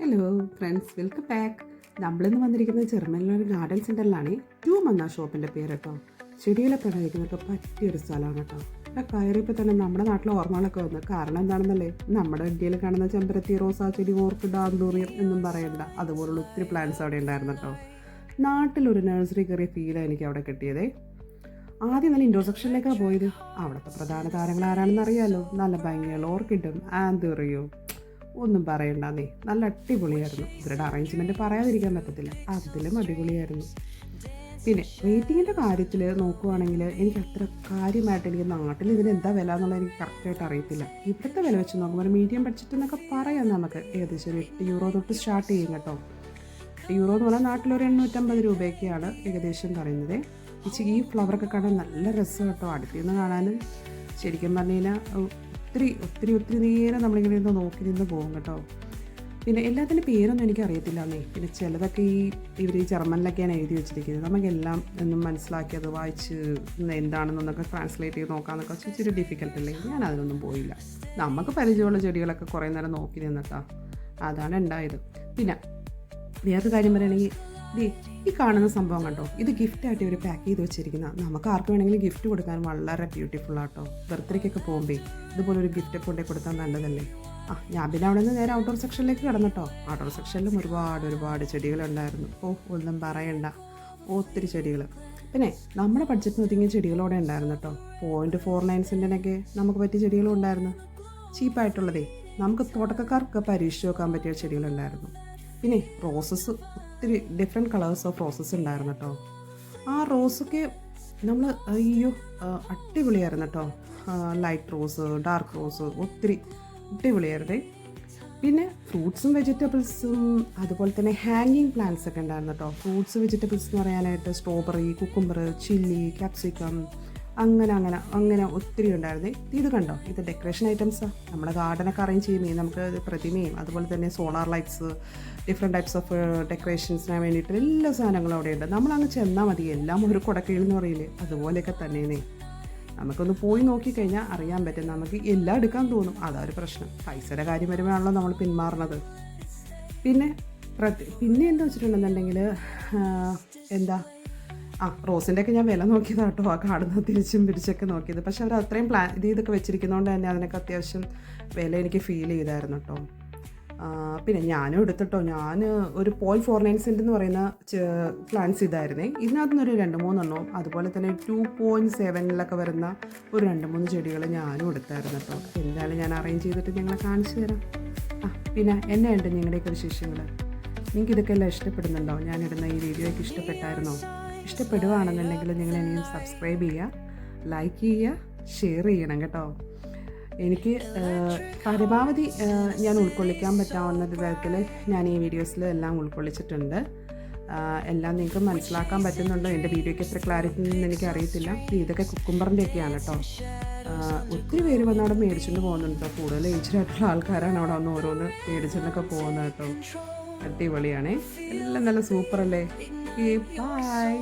Hello friends, welcome back. നമ്മളിന്ന് വന്നിരിക്കുന്നത് ജർമ്മനിലൊരു garden സെൻറ്ററിലാണ്. ടൂം എന്ന ഷോപ്പിൻ്റെ പേര് കേട്ടോ. ചെടികളെ പ്രണയിക്കുന്നതൊക്കെ പറ്റിയൊരു സ്ഥലമാണ് കേട്ടോ. ഇവിടെ കയറിയപ്പോൾ തന്നെ നമ്മുടെ നാട്ടിലെ ഓർമ്മകളൊക്കെ വന്നു. കാരണം എന്താണെന്നല്ലേ, നമ്മുടെ ഇന്ത്യയിൽ കാണുന്ന ചെമ്പരത്തി, റോസാ ചെടി, ഓർക്കിഡ്, ആന്തൂറിയം എന്നും പറയണ്ട, അതുപോലുള്ള ഒത്തിരി പ്ലാന്റ്സ് അവിടെ ഉണ്ടായിരുന്നു കേട്ടോ. നാട്ടിലൊരു നഴ്സറി കയറിയ ഫീലാണ് എനിക്ക് അവിടെ കിട്ടിയതേ. ആദ്യം നല്ല ഇൻഡോർ സെക്ഷനിലേക്കാണ് പോയത്. അവിടുത്തെ പ്രധാന താരങ്ങൾ ആരാണെന്ന് അറിയാമല്ലോ. നല്ല ഭംഗിയുള്ള ഓർക്കിഡും ആന്തൂറിയവും ഒന്നും പറയണ്ടെന്നേ, നല്ല അടിപൊളിയായിരുന്നു. ഇവരുടെ അറേഞ്ച്മെൻറ്റ് പറയാതിരിക്കാൻ പറ്റത്തില്ല, അതിലും അടിപൊളിയായിരുന്നു. പിന്നെ റേറ്റിങ്ങിൻ്റെ കാര്യത്തിൽ നോക്കുവാണെങ്കിൽ എനിക്ക് അത്ര കാര്യമായിട്ട് എനിക്ക് നാട്ടിൽ ഇതിന് എന്താ വില എന്നുള്ളത് എനിക്ക് കറക്റ്റായിട്ട് അറിയത്തില്ല. ഇവിടുത്തെ വില വെച്ച് നോക്കുമ്പോൾ ഒരു മീഡിയം ബഡ്ജറ്റ് എന്നൊക്കെ പറയാം നമുക്ക്. ഏകദേശം €8 തൊട്ട് സ്റ്റാർട്ട് ചെയ്യും കേട്ടോ. €8 എന്ന് പറഞ്ഞാൽ നാട്ടിലൊരു 850 രൂപയൊക്കെയാണ് ഏകദേശം പറയുന്നത്. ഈ ഫ്ലവറൊക്കെ കാണാൻ നല്ല രസം കേട്ടോ. അടുത്ത് നിന്ന് കാണാനും ശരിക്കും പറഞ്ഞു കഴിഞ്ഞാൽ ഒത്തിരി നേരം നമ്മളിങ്ങനെ നിന്ന് നോക്കി നിന്ന് പോകും കേട്ടോ. പിന്നെ എല്ലാത്തിൻ്റെ പേരൊന്നും എനിക്കറിയത്തില്ലെന്നേ. പിന്നെ ചിലതൊക്കെ ഇവർ ഈ ജർമ്മനിലൊക്കെയാണ് എഴുതി വെച്ചിരിക്കുന്നത്. നമുക്കെല്ലാം ഒന്നും മനസ്സിലാക്കി അത് വായിച്ച് എന്താണെന്നൊക്കെ ട്രാൻസ്ലേറ്റ് ചെയ്ത് നോക്കാമെന്നൊക്കെ ഇച്ചിരി ഡിഫിക്കൽട്ട് അല്ലേ. ഞാൻ അതിനൊന്നും പോയില്ല. നമുക്ക് പരിചയമുള്ള ചെടികളൊക്കെ കുറേ നേരം നോക്കി നിന്നിട്ടാ അതാണ് ഉണ്ടായത്. പിന്നെ വേറൊരു കാര്യം പറയുകയാണെങ്കിൽ ഈ കാണുന്ന സംഭവം കണ്ടോ, ഇത് ഗിഫ്റ്റായിട്ട് ഇവർ പാക്ക് ചെയ്ത് വെച്ചിരിക്കുന്ന. നമുക്ക് ആർക്ക് വേണമെങ്കിലും ഗിഫ്റ്റ് കൊടുക്കാൻ വളരെ ബ്യൂട്ടിഫുള്ളാട്ടോ. ബർത്ത്ഡേക്കൊക്കെ പോകുമ്പോൾ ഇതുപോലൊരു ഗിഫ്റ്റൊക്കെ കൊണ്ടേ കൊടുത്താൽ നല്ലതല്ലേ. ഞാൻ പിന്നെ അവിടെ നിന്ന് നേരെ ഔട്ട്ഡോർ സെക്ഷനിലേക്ക് കിടന്നിട്ടോ. ഔട്ട്ഡോർ സെക്ഷനിലും ഒരുപാട് ചെടികളുണ്ടായിരുന്നു. ഒന്നും പറയണ്ട, ഒത്തിരി ചെടികൾ. പിന്നെ നമ്മുടെ ബഡ്ജറ്റിന് ഒതുങ്ങിയ ചെടികളോടെ ഉണ്ടായിരുന്നു കേട്ടോ. 0.49 സെൻറ്റിനൊക്കെ നമുക്ക് പറ്റിയ ചെടികളും ഉണ്ടായിരുന്നു. ചീപ്പായിട്ടുള്ളതേ, നമുക്ക് തുടക്കക്കാർക്ക് പരീക്ഷിച്ച് നോക്കാൻ പറ്റിയ ചെടികളുണ്ടായിരുന്നു. പിന്നെ റോസസ്, ഒത്തിരി ഡിഫറെൻറ്റ് കളേഴ്സ് ഓഫ് റോസസ് ഉണ്ടായിരുന്നു കേട്ടോ. ആ റോസൊക്കെ നമ്മൾ അടിപൊളിയായിരുന്നു കേട്ടോ. ലൈറ്റ് റോസ്, ഡാർക്ക് റോസ്, ഒത്തിരി അടിപൊളിയായിരുന്നേ. പിന്നെ ഫ്രൂട്ട്സും വെജിറ്റബിൾസും അതുപോലെ തന്നെ ഹാങ്ങിങ് പ്ലാന്റ്സ് ഒക്കെ ഉണ്ടായിരുന്നു കേട്ടോ. ഫ്രൂട്ട്സ് വെജിറ്റബിൾസ് എന്ന് പറയാനായിട്ട് സ്ട്രോബെറി, കുക്കുംബർ, ചില്ലി, ക്യാപ്സിക്കം, അങ്ങനെ ഒത്തിരി ഉണ്ടായിരുന്നേ. ഇത് കണ്ടോ, ഇത് ഡെക്കറേഷൻ ഐറ്റംസാണ്. നമ്മുടെ ഗാർഡനൊക്കെ അറേഞ്ച് ചെയ്യുമ്പോൾ നമുക്ക് പ്രതിമയും അതുപോലെ തന്നെ solar lights, different types of ഡെക്കറേഷൻസിന് വേണ്ടിയിട്ട് എല്ലാ സാധനങ്ങളും അവിടെയുണ്ട്. നമ്മളങ്ങ് ചെന്നാൽ മതി, എല്ലാം ഒരു കുടക്കീഴെന്ന് പറയില്ലേ, അതുപോലെയൊക്കെ തന്നെയേ. നമുക്കൊന്ന് പോയി നോക്കിക്കഴിഞ്ഞാൽ അറിയാൻ പറ്റും. നമുക്ക് എല്ലാം എടുക്കാൻ തോന്നും, അതൊരു പ്രശ്നം. പൈസയുടെ കാര്യം വരുമ്പോഴാണല്ലോ നമ്മൾ പിന്മാറുന്നത്. പിന്നെ എന്താ വെച്ചിട്ടുണ്ടെന്നുണ്ടെങ്കിൽ റോസിൻ്റെയൊക്കെ ഞാൻ വില നോക്കിയതാണ് കേട്ടോ. കാണുന്നത് തിരിച്ചും പിടിച്ചൊക്കെ നോക്കിയത്. പക്ഷെ അവർ അത്രയും ഇതൊക്കെ വെച്ചിരിക്കുന്നതുകൊണ്ട് തന്നെ അതിനൊക്കെ അത്യാവശ്യം വില എനിക്ക് ഫീൽ ചെയ്തായിരുന്നു കേട്ടോ. പിന്നെ ഞാനും എടുത്തിട്ടോ. ഞാൻ ഒരു 0.49 സെൻറ്റ് എന്ന് പറയുന്ന പ്ലാന്റ്സ് ഇതായിരുന്നേ. ഇതിനകത്ത് നിന്നൊരു 2-3 അതുപോലെ തന്നെ 2.7 വരുന്ന ഒരു 2-3 ചെടികൾ ഞാനും എടുത്തായിരുന്നു കേട്ടോ. എന്തായാലും ഞാൻ അറേഞ്ച് ചെയ്തിട്ട് ഞങ്ങളെ കാണിച്ചു തരാം. പിന്നെ എന്നെയുണ്ട് നിങ്ങളുടെയൊക്കെ വിശേഷങ്ങൾ. നിങ്ങൾക്ക് ഇതൊക്കെ എല്ലാം ഇഷ്ടപ്പെടുന്നുണ്ടോ? ഞാനിടുന്ന ഈ വീഡിയോയ്ക്ക് ഇഷ്ടപ്പെട്ടായിരുന്നോ? ഇഷ്ടപ്പെടുകയാണെന്നുണ്ടെങ്കിൽ നിങ്ങൾ എന്നെയും സബ്സ്ക്രൈബ് ചെയ്യുക, ലൈക്ക് ചെയ്യുക, ഷെയർ ചെയ്യണം കേട്ടോ. എനിക്ക് പരമാവധി ഞാൻ ഉൾക്കൊള്ളിക്കാൻ പറ്റാവുന്ന വിധത്തിൽ ഞാൻ ഈ വീഡിയോസിൽ എല്ലാം ഉൾക്കൊള്ളിച്ചിട്ടുണ്ട്. എല്ലാം നിങ്ങൾക്ക് മനസ്സിലാക്കാൻ പറ്റുന്നുണ്ടോ? എൻ്റെ വീഡിയോയ്ക്ക് എത്ര ക്ലാരിറ്റി ഉണ്ടെന്ന് എനിക്ക് അറിയത്തില്ല. ഇതൊക്കെ കുക്കുംബറിൻ്റെ ഒക്കെയാണ് കേട്ടോ. ഒത്തിരി പേര് വന്ന് അവിടെ മേടിച്ചുകൊണ്ട് പോകുന്നുണ്ട് കേട്ടോ. കൂടുതൽ ഏജ്ഡായിട്ടുള്ള ആൾക്കാരാണ് അവിടെ വന്ന് ഓരോന്ന് മേടിച്ചുകൊണ്ടൊക്കെ പോകുന്നത് കേട്ടോ. അടിപൊളിയാണേ, എല്ലാം നല്ല സൂപ്പറല്ലേ. ബൈ.